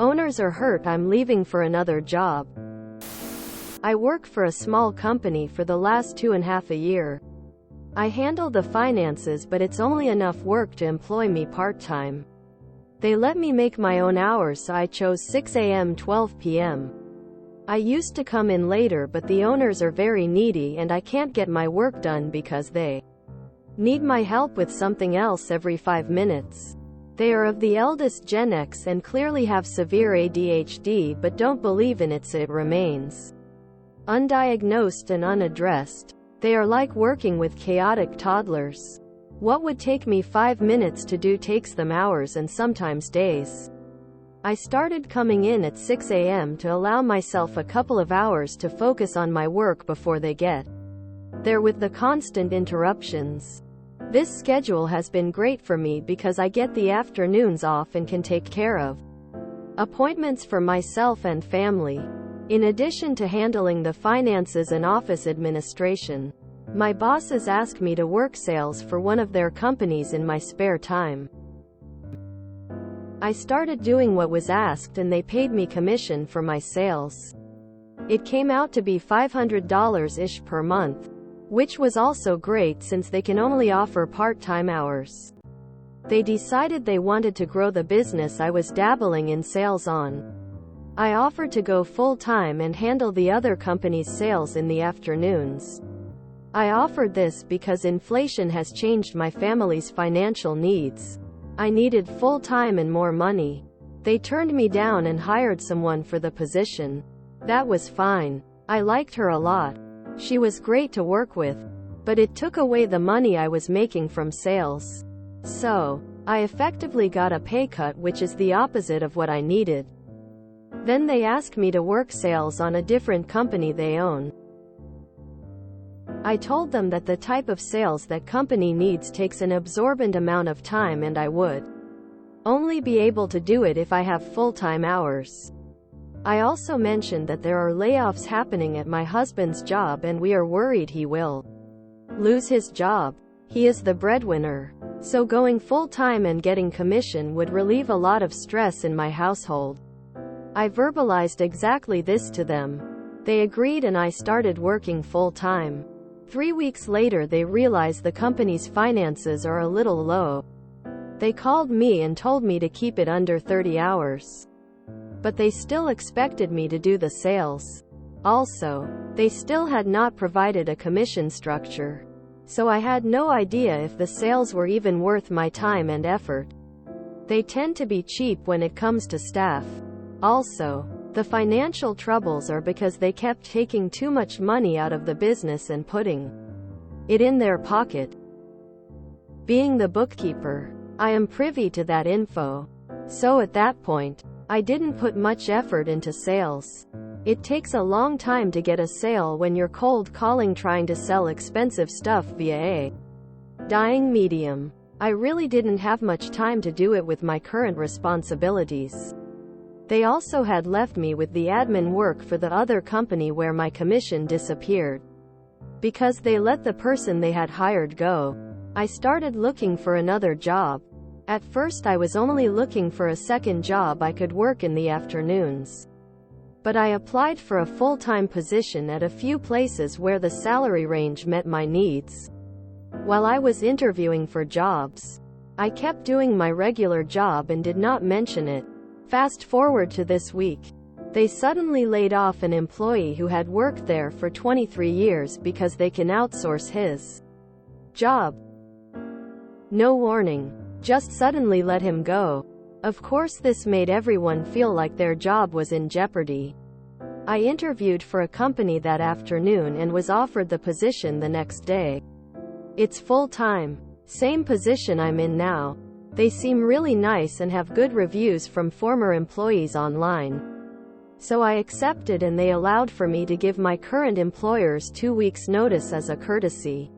Owners are hurt I'm leaving for another job. I work for a small company for the last 2.5 years. I handle the finances, but it's only enough work to employ me part-time. They let me make my own hours, so I chose 6 a.m. 12 p.m. I used to come in later, but the owners are very needy and I can't get my work done because they need my help with something else every 5 minutes. They are of the eldest Gen X and clearly have severe ADHD but don't believe in it, so it remains undiagnosed and unaddressed. They are like working with chaotic toddlers. What would take me 5 minutes to do takes them hours and sometimes days. I started coming in at 6 a.m. to allow myself a couple of hours to focus on my work before they get there with the constant interruptions. This schedule has been great for me because I get the afternoons off and can take care of appointments for myself and family. In addition to handling the finances and office administration, my bosses ask me to work sales for one of their companies in my spare time. I started doing what was asked and they paid me commission for my sales. It came out to be $500-ish per month, which was also great since they can only offer part-time hours. They decided they wanted to grow the business I was dabbling in sales on. I offered to go full-time and handle the other company's sales in the afternoons. I offered this because inflation has changed my family's financial needs. I needed full-time and more money. They turned me down and hired someone for the position. That was fine. I liked her a lot. She was great to work with. But it took away the money I was making from sales. So, I effectively got a pay cut, which is the opposite of what I needed. Then they asked me to work sales on a different company they own. I told them that the type of sales that company needs takes an absorbent amount of time and I would only be able to do it if I have full-time hours. I also mentioned that there are layoffs happening at my husband's job and we are worried he will lose his job. He is the breadwinner. So going full-time and getting commission would relieve a lot of stress in my household. I verbalized exactly this to them. They agreed and I started working full-time. 3 weeks later they realized the company's finances are a little low. They called me and told me to keep it under 30 hours. But they still expected me to do the sales. Also, they still had not provided a commission structure. So I had no idea if the sales were even worth my time and effort. They tend to be cheap when it comes to staff. Also, the financial troubles are because they kept taking too much money out of the business and putting it in their pocket. Being the bookkeeper, I am privy to that info. So at that point, I didn't put much effort into sales. It takes a long time to get a sale when you're cold calling trying to sell expensive stuff via a dying medium. I really didn't have much time to do it with my current responsibilities. They also had left me with the admin work for the other company where my commission disappeared. Because they let the person they had hired go, I started looking for another job. At first I was only looking for a second job I could work in the afternoons. But I applied for a full-time position at a few places where the salary range met my needs. While I was interviewing for jobs, I kept doing my regular job and did not mention it. Fast forward to this week. They suddenly laid off an employee who had worked there for 23 years because they can outsource his job. No warning. Just suddenly let him go. Of course this made everyone feel like their job was in jeopardy. I interviewed for a company that afternoon and was offered the position the next day. It's full-time. Same position I'm in now. They seem really nice and have good reviews from former employees online. So I accepted and they allowed for me to give my current employers 2 weeks notice as a courtesy,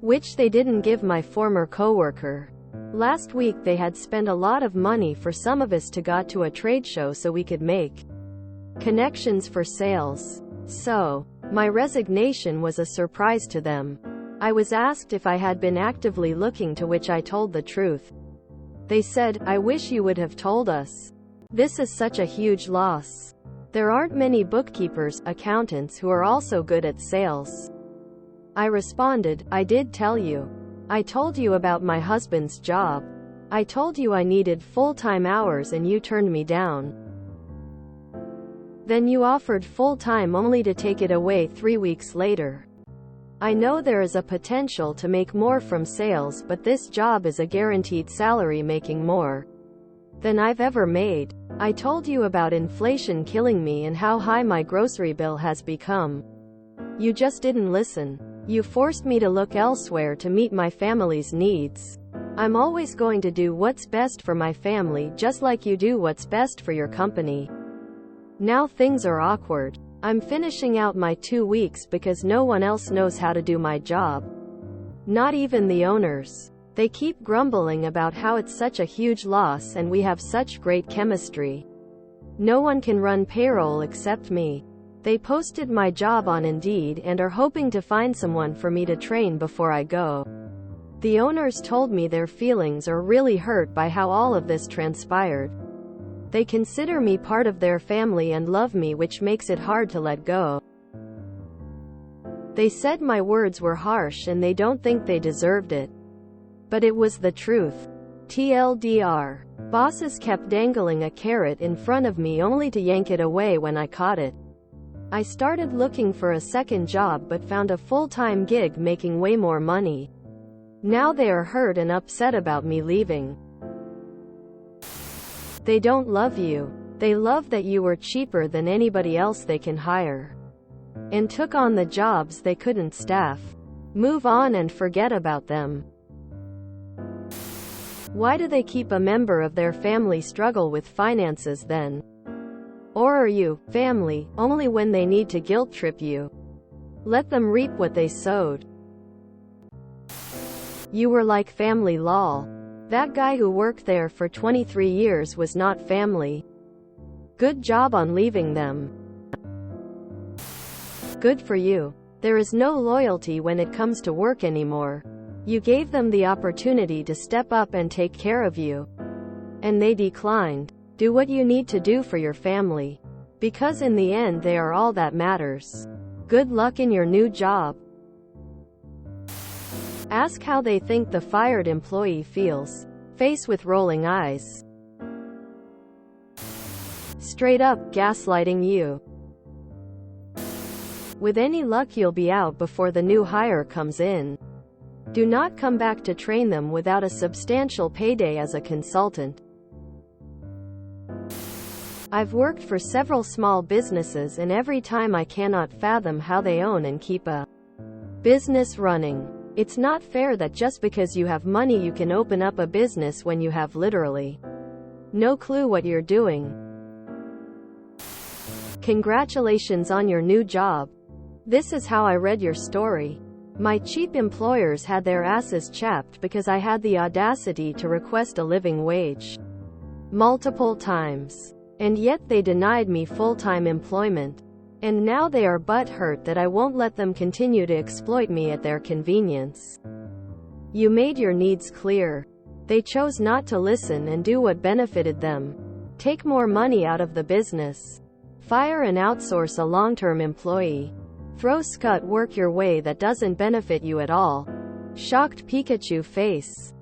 which they didn't give my former coworker. Last week they had spent a lot of money for some of us to go to a trade show so we could make connections for sales. So, my resignation was a surprise to them. I was asked if I had been actively looking, to which I told the truth. They said, "I wish you would have told us." This is such a huge loss. There aren't many bookkeepers, accountants who are also good at sales. I responded, I did tell you. I told you about my husband's job. I told you I needed full-time hours and you turned me down. Then you offered full-time only to take it away 3 weeks later. I know there is a potential to make more from sales, but this job is a guaranteed salary making more than I've ever made. I told you about inflation killing me and how high my grocery bill has become. You just didn't listen. You forced me to look elsewhere to meet my family's needs. I'm always going to do what's best for my family, just like you do what's best for your company. Now things are awkward. I'm finishing out my 2 weeks because no one else knows how to do my job. Not even the owners. They keep grumbling about how it's such a huge loss and we have such great chemistry. No one can run payroll except me. They posted my job on Indeed and are hoping to find someone for me to train before I go. The owners told me their feelings are really hurt by how all of this transpired. They consider me part of their family and love me, which makes it hard to let go. They said my words were harsh and they don't think they deserved it. But it was the truth. TLDR. Bosses kept dangling a carrot in front of me only to yank it away when I caught it. I started looking for a second job but found a full-time gig making way more money. Now they are hurt and upset about me leaving. They don't love you. They love that you were cheaper than anybody else they can hire. And took on the jobs they couldn't staff. Move on and forget about them. Why do they keep a member of their family struggle with finances then? Or are you, family, only when they need to guilt trip you? Let them reap what they sowed. You were like family, lol. That guy who worked there for 23 years was not family. Good job on leaving them. Good for you. There is no loyalty when it comes to work anymore. You gave them the opportunity to step up and take care of you. And they declined. Do what you need to do for your family. Because in the end they are all that matters. Good luck in your new job. Ask how they think the fired employee feels. Face with rolling eyes. Straight up gaslighting you. With any luck you'll be out before the new hire comes in. Do not come back to train them without a substantial payday as a consultant. I've worked for several small businesses and every time I cannot fathom how they own and keep a business running. It's not fair that just because you have money you can open up a business when you have literally no clue what you're doing. Congratulations on your new job. This is how I read your story. My cheap employers had their asses chapped because I had the audacity to request a living wage multiple times. And yet they denied me full-time employment. And now they are butthurt that I won't let them continue to exploit me at their convenience. You made your needs clear. They chose not to listen and do what benefited them. Take more money out of the business. Fire and outsource a long-term employee. Throw scut work your way that doesn't benefit you at all. Shocked Pikachu face.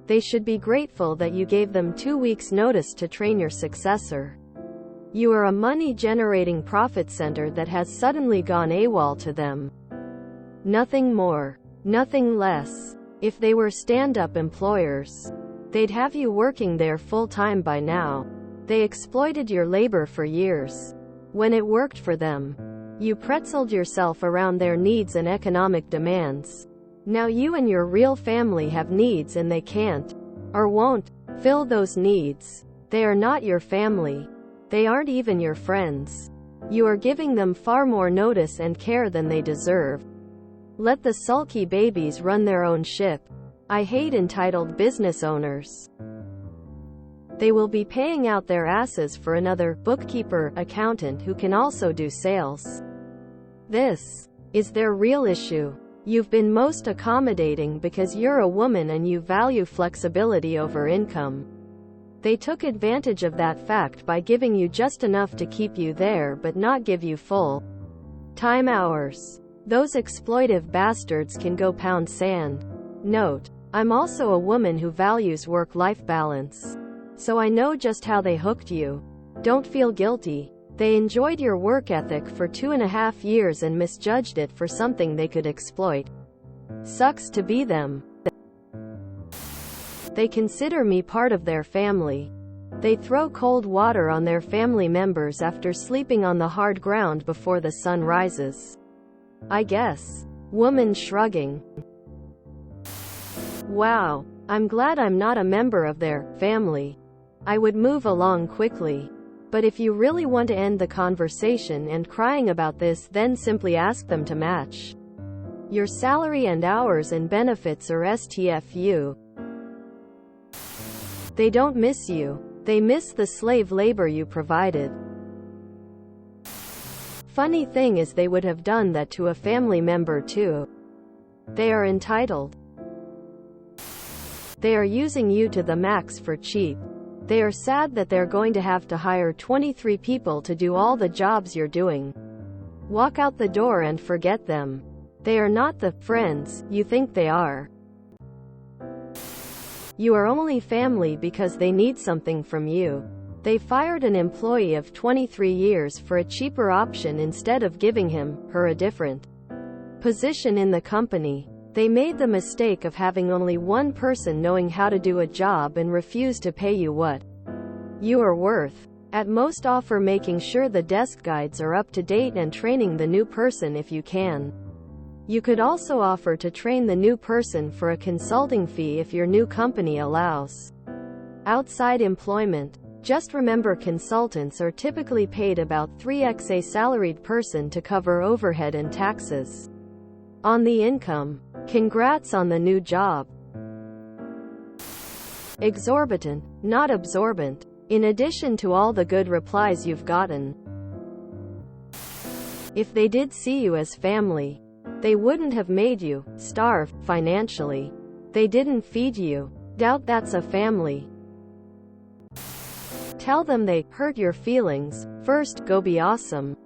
They should be grateful that you gave them 2 weeks notice to train your successor. You are a money-generating profit center that has suddenly gone AWOL to them. Nothing more. Nothing less. If they were stand-up employers, they'd have you working there full-time by now. They exploited your labor for years. When it worked for them, you pretzeled yourself around their needs and economic demands. Now you and your real family have needs and they can't, or won't, fill those needs. They are not your family. They aren't even your friends. You are giving them far more notice and care than they deserve. Let the sulky babies run their own ship. I hate entitled business owners. They will be paying out their asses for another bookkeeper, accountant who can also do sales. This is their real issue. You've been most accommodating because you're a woman and you value flexibility over income. They took advantage of that fact by giving you just enough to keep you there but not give you full time hours. Those exploitive bastards can go pound sand. Note: I'm also a woman who values work-life balance. So I know just how they hooked you. Don't feel guilty. They enjoyed your work ethic for 2.5 years and misjudged it for something they could exploit. Sucks to be them. They consider me part of their family. They throw cold water on their family members after sleeping on the hard ground before the sun rises. I guess. Woman shrugging. Wow. I'm glad I'm not a member of their family. I would move along quickly. But if you really want to end the conversation and crying about this, then simply ask them to match your salary and hours and benefits, or STFU. They don't miss you. They miss the slave labor you provided. Funny thing is, they would have done that to a family member too. They are entitled. They are using you to the max for cheap. They are sad that they're going to have to hire 23 people to do all the jobs you're doing. Walk out the door and forget them. They are not the friends you think they are. You are only family because they need something from you. They fired an employee of 23 years for a cheaper option instead of giving him, her a different position in the company. They made the mistake of having only one person knowing how to do a job and refuse to pay you what you are worth. At most, offer making sure the desk guides are up to date and training the new person if you can. You could also offer to train the new person for a consulting fee if your new company allows outside employment. Just remember, consultants are typically paid about 3x a salaried person to cover overhead and taxes on the income. Congrats on the new job. Exorbitant, not absorbent. In addition to all the good replies you've gotten, if they did see you as family, they wouldn't have made you starve financially. They didn't feed you. Doubt that's a family. Tell them they hurt your feelings. First, go be awesome.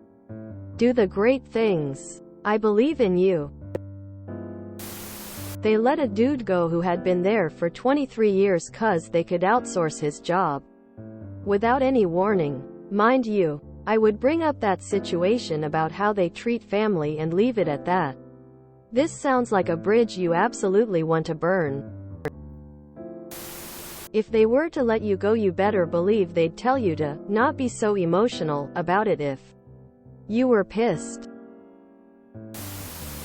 Do the great things. I believe in you. They let a dude go who had been there for 23 years 'cause they could outsource his job without any warning. Mind you, I would bring up that situation about how they treat family and leave it at that. This sounds like a bridge you absolutely want to burn. If they were to let you go, you better believe they'd tell you to not be so emotional about it if you were pissed.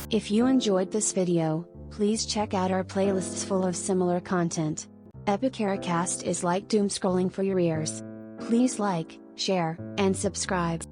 If you enjoyed this video, please check out our playlists full of similar content. Epicaricast is like doom scrolling for your ears. Please like, share, and subscribe.